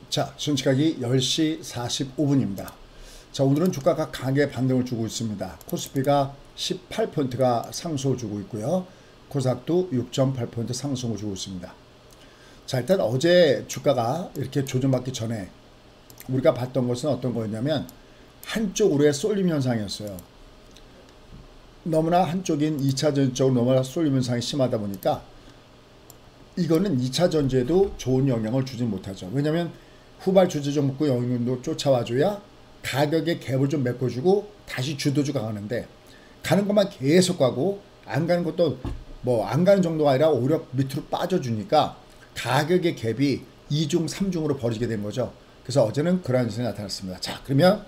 자, 지금 시각이 10시 45분입니다. 자, 오늘은 주가가 강하게 반등을 주고 있습니다. 코스피가 18%가 상승을 주고 있고요. 코스닥도 6.8% 상승을 주고 있습니다. 자, 일단 어제 주가가 이렇게 조정받기 전에 우리가 봤던 것은 어떤 거였냐면 한쪽으로의 쏠림 현상이었어요. 너무나 한쪽인 2차 전지 쪽으로 너무나 쏠림 현상이 심하다 보니까 이거는 2차 전지에도 좋은 영향을 주지 못하죠. 왜냐하면 후발 주주 종목구 영역도 쫓아와줘야 가격의 갭을 좀 메꿔주고 다시 주도주가 가는데 가는 것만 계속 가고 안 가는 것도 뭐 안 가는 정도가 아니라 오히려 밑으로 빠져주니까 가격의 갭이 2중 3중으로 벌어지게 된 거죠. 그래서 어제는 그런 현상이 나타났습니다. 자, 그러면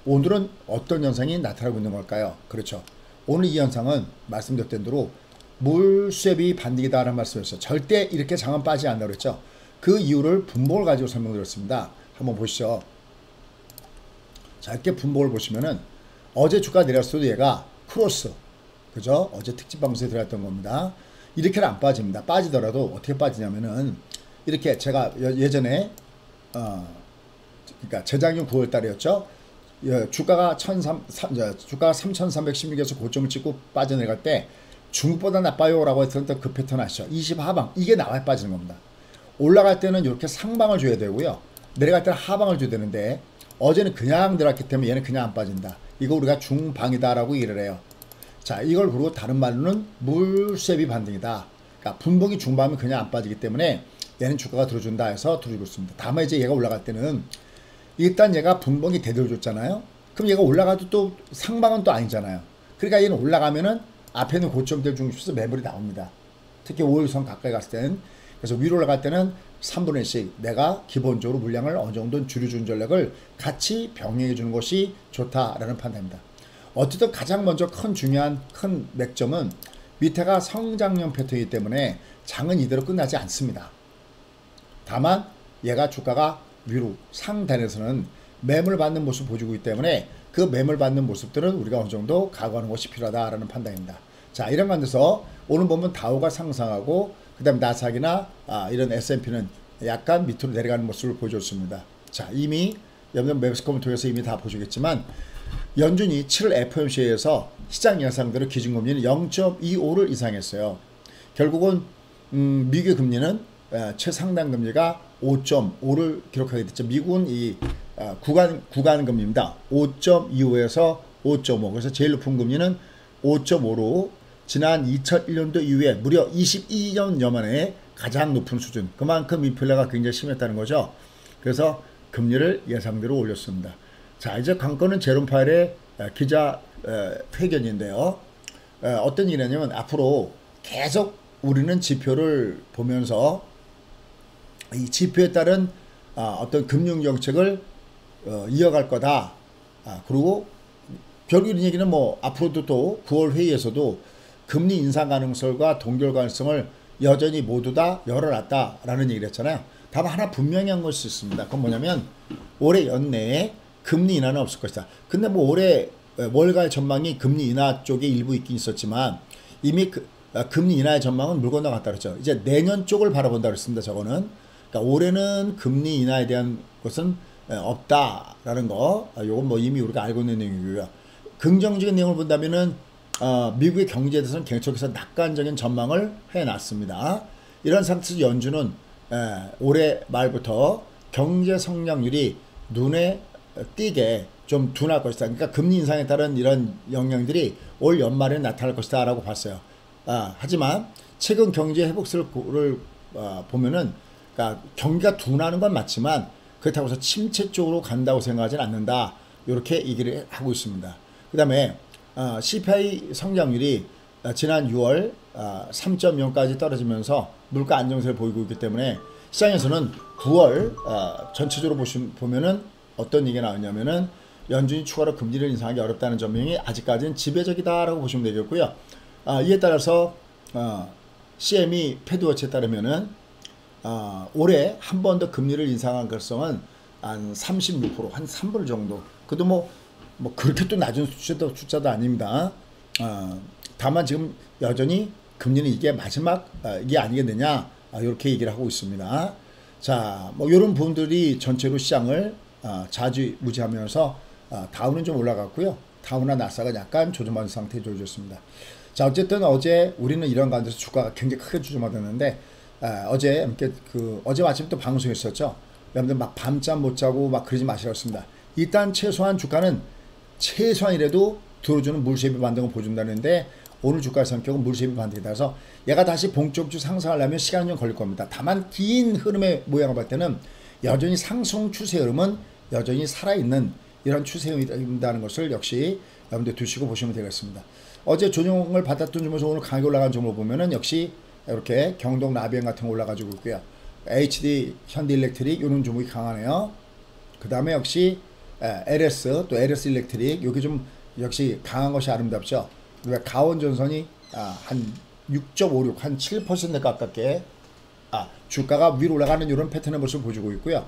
오늘은 어떤 현상이 나타나고 있는 걸까요? 그렇죠. 오늘 이 현상은 말씀드렸던 대로 물수협이 반등이다라는 말씀이었어요. 절대 이렇게 장은 빠지지 않는다고 그랬죠. 그 이유를 분봉을 가지고 설명드렸습니다. 한번 보시죠. 자, 이렇게 분봉을 보시면은 어제 주가 내렸어도 얘가 크로스, 그죠? 어제 특집 방송에 들어갔던 겁니다. 이렇게는 안 빠집니다. 빠지더라도 어떻게 빠지냐면은 이렇게 제가 예전에 그러니까 재작년 9월 달이었죠. 주가가 3,316에서 고점을 찍고 빠져내갈 때 중국보다 나빠요라고 했던 그 패턴 아시죠? 20 하방, 이게 나와야 빠지는 겁니다. 올라갈 때는 이렇게 상방을 줘야 되고요. 내려갈 때는 하방을 줘야 되는데 어제는 그냥 들어갔기 때문에 얘는 그냥 안 빠진다. 이거 우리가 중방이다라고 얘기를 해요. 자, 이걸 그리고 다른 말로는 물수협이 반등이다. 그러니까 분봉이 중방이면 그냥 안 빠지기 때문에 얘는 주가가 들어준다 해서 들어주고 있습니다. 다만 이제 얘가 올라갈 때는 일단 얘가 분봉이 대들어줬잖아요. 그럼 얘가 올라가도 또 상방은 또 아니잖아요. 그러니까 얘는 올라가면은 앞에 있는 고점들 중심에서 매물이 나옵니다. 특히 5일선 가까이 갔을 때는. 그래서 위로 올라갈 때는 3분의 1씩 내가 기본적으로 물량을 어느 정도 줄여주는 전략을 같이 병행해 주는 것이 좋다라는 판단입니다. 어쨌든 가장 먼저 중요한 큰 맥점은 밑에가 성장형 패턴이기 때문에 장은 이대로 끝나지 않습니다. 다만 얘가 주가가 위로 상단에서는 매물 받는 모습을 보여주고 있기 때문에 그 매물 받는 모습들은 우리가 어느 정도 각오하는 것이 필요하다라는 판단입니다. 자, 이런 관계에서 오늘 보면 다우가 상승하고 그 다음에 나스닥이나 이런 S&P는 약간 밑으로 내려가는 모습을 보여줬습니다. 자, 이미 여러분 매스컴을 통해서 이미 다 보시겠지만 연준이 7월 FOMC에서 시장 예상대로 기준금리는 0.25를 이상했어요. 결국은 미국의 금리는 최상단 금리가 5.5를 기록하게 됐죠. 미국은 이 구간 금리입니다. 5.25에서 5.5. 그래서 제일 높은 금리는 5.5로 지난 2001년도 이후에 무려 22년여 만에 가장 높은 수준. 그만큼 인플레가 굉장히 심했다는 거죠. 그래서 금리를 예상대로 올렸습니다. 자, 이제 관건은 제롬 파웰의 기자 회견인데요. 어떤 얘기냐면 앞으로 계속 우리는 지표를 보면서 이 지표에 따른 어떤 금융 정책을 이어갈 거다. 그리고 결국 이런 얘기는 뭐 앞으로도 또 9월 회의에서도 금리 인상 가능성과 동결 가능성을 여전히 모두 다 열어놨다라는 얘기를 했잖아요. 다만 하나 분명히 한 것이 있습니다. 그건 뭐냐면 올해 연내에 금리 인하는 없을 것이다. 근데 뭐 올해 월가의 전망이 금리 인하 쪽에 일부 있긴 있었지만 이미 금리 인하의 전망은 물 건너갔다 그랬죠. 이제 내년 쪽을 바라본다 그랬습니다. 저거는. 그러니까 올해는 금리 인하에 대한 것은 없다라는 거. 요건 뭐 이미 우리가 알고 있는 내용이고요. 긍정적인 내용을 본다면은 미국의 경제에 대해서는 계속해서 낙관적인 전망을 해놨습니다. 이런 상태에서 연준은 올해 말부터 경제 성장률이 눈에 띄게 좀 둔할 것이다. 그러니까 금리 인상에 따른 이런 영향들이 올 연말에 나타날 것이다 라고 봤어요. 하지만 최근 경제 회복세를 보면은 그러니까 경기가 둔하는 건 맞지만 그렇다고 해서 침체 쪽으로 간다고 생각하지는 않는다. 이렇게 얘기를 하고 있습니다. 그 다음에 CPI 성장률이 지난 6월 3.0까지 떨어지면서 물가 안정세를 보이고 있기 때문에 시장에서는 9월 전체적으로 보면은 어떤 얘기가 나오냐면은 연준이 추가로 금리를 인상하기 어렵다는 전망이 아직까지는 지배적이다라고 보시면 되겠고요. 이에 따라서 CME 패드워치에 따르면은 올해 한 번 더 금리를 인상할 가능성은 한 36%, 한 3분 정도. 그래도 뭐 그렇게 또 낮은 숫자도 아닙니다. 다만 지금 여전히 금리는 이게 마지막 이게 아니겠느냐 이렇게 얘기를 하고 있습니다. 자, 뭐 이런 부분들이 전체로 시장을 좌지우지하면서 다우는 좀 올라갔고요. 다우나 나스닥은 약간 조정받은 상태에 조졌습니다. 자, 어쨌든 어제 우리는 이런 가운데서 주가가 굉장히 크게 조정받았는데 어제 어제 아침 또 방송했었죠. 여러분들 막 밤잠 못 자고 막 그러지 마시라고 했습니다. 일단 최소한 주가는 최소한이라도 들어주는 물세비 반등을 보여준다는데 오늘 주가의 성격은 물세비 반등이라서 얘가 다시 본격적으로 상승하려면 시간이 좀 걸릴 겁니다. 다만 긴 흐름의 모양을 볼 때는 여전히 상승 추세 흐름은 여전히 살아있는 이런 추세이다는 것을 역시 여러분들 두시고 보시면 되겠습니다. 어제 조정을 받았던 점에서 오늘 강하게 올라간 점을 보면은 역시 이렇게 경동 라비엔 같은 거 올라가지고 있고요. HD 현대일렉트릭 이런 종목이 강하네요. 그 다음에 역시 LS 또 LS 일렉트릭 여기 좀 역시 강한 것이 아름답죠. 가원전선이 한 6.56, 한 7% 가깝게 주가가 위로 올라가는 이런 패턴의 모습을 보여주고 있고요.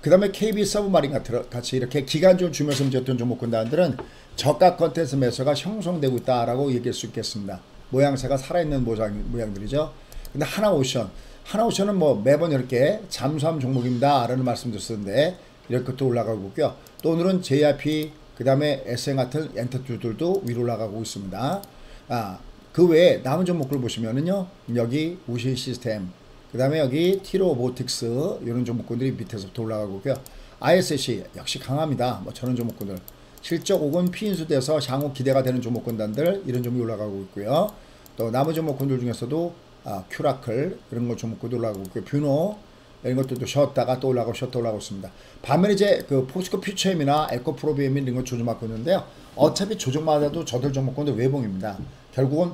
그 다음에 KB 서브마린 같이 이렇게 기간적으로 주면서 문제였던 종목군단들은 저가 컨텐츠 매수가 형성되고 있다라고 얘기할 수 있겠습니다. 모양새가 살아있는 모양들이죠. 근데 하나오션은 뭐 매번 이렇게 잠수함 종목입니다 라는 말씀 드렸었는데 이렇게 또 올라가고 있고요. 또 오늘은 JRP 그 다음에 SM 같은 엔터들도 위로 올라가고 있습니다. 그 외에 남은 종목들 보시면은요, 여기 우신 시스템, 그 다음에 여기 티로보틱스 이런 종목군들이 밑에서부터 올라가고 있고요. ISC 역시 강합니다. 뭐 저런 종목군들 실적 혹은 피인수돼서 향후 기대가 되는 종목군단들 이런 종목이 올라가고 있고요. 또 남은 종목군들 중에서도 큐라클 이런 거 종목군도 올라가고 있고요. 뷰노 이런 것들도 쉬었다가 또 올라가고 있습니다. 반면에 이제 그 포스코 퓨처엠이나 에코프로비엠 이런 거 조정받고 있는데요. 어차피 조정마다도 저들 종목군들 외봉입니다. 결국은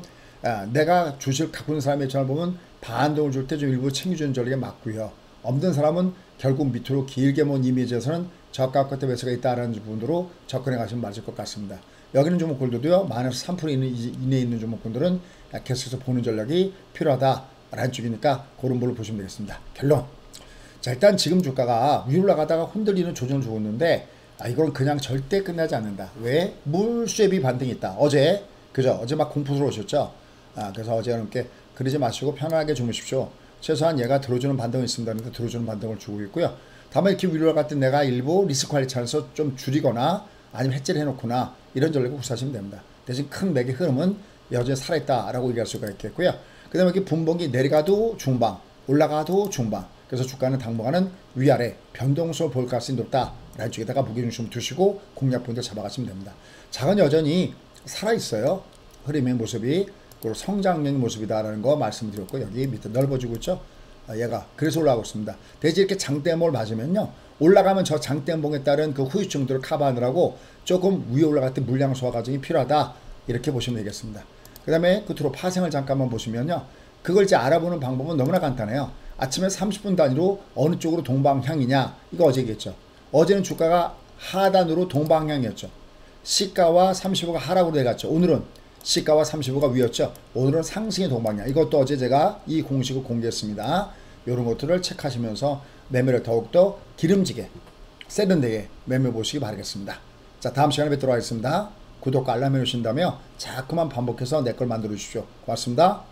내가 주식 갖고 있는 사람의 입장을 보면 반동을 줄 때 좀 일부 챙겨주는 전략이 맞고요. 없는 사람은 결국 밑으로 길게 먼 이미지에서는 저가 끝에 매수가 있다라는 부분으로 접근해 가시면 맞을 것 같습니다. 여기는 종목군들도요. 마이너스 3% 이내에 있는 종목군들은 계속해서 보는 전략이 필요하다라는 쪽이니까 그런 걸로 보시면 되겠습니다. 결론. 자, 일단 지금 주가가 위로 올라가다가 흔들리는 조정을 주고 있는데 이건 그냥 절대 끝나지 않는다. 왜? 물수협이 반등이 있다. 어제 막 공포스러우셨죠? 그래서 어제 이렇게 그러지 마시고 편안하게 주무십시오. 최소한 얘가 들어주는 반등이 있습니다. 그러니까 들어주는 반등을 주고 있고요. 다만 이렇게 위로 올라갈 때 내가 일부 리스크 관리 차원에서 좀 줄이거나 아니면 해지를 해놓거나 이런 전략을 구사하시면 됩니다. 대신 큰 맥의 흐름은 여전히 살아있다라고 얘기할 수가 있겠고요. 그 다음에 이렇게 분봉이 내려가도 중방, 올라가도 중방. 그래서 주가는 당분간은 위아래 변동성을 볼 가능성이 높다라는 쪽에다가 무게중심을 두시고 공략분들 잡아가시면 됩니다. 장은 여전히 살아있어요. 흐름의 모습이. 그리고 성장형의 모습이다라는 거 말씀드렸고 여기 밑에 넓어지고 있죠. 얘가 그래서 올라가고 있습니다. 대신 이렇게 장대목을 맞으면요. 올라가면 저 장대목에 따른 그 후유증들을 커버하느라고 조금 위에 올라갈 때 물량 소화 과정이 필요하다. 이렇게 보시면 되겠습니다. 그 다음에 끝으로 파생을 잠깐만 보시면요. 그걸 이제 알아보는 방법은 너무나 간단해요. 아침에 30분 단위로 어느 쪽으로 동방향이냐 이거 어제 얘기했죠. 어제는 주가가 하단으로 동방향이었죠. 시가와 35가 하락으로 내갔죠. 오늘은 시가와 35가 위였죠. 오늘은 상승의 동방향. 이것도 어제 제가 이 공식을 공개했습니다. 이런 것들을 체크하시면서 매매를 더욱더 기름지게 세련되게 매매 보시기 바라겠습니다. 자, 다음 시간에 뵙도록 하겠습니다. 구독과 알람 해주신다며 자꾸만 반복해서 내 걸 만들어 주십시오. 고맙습니다.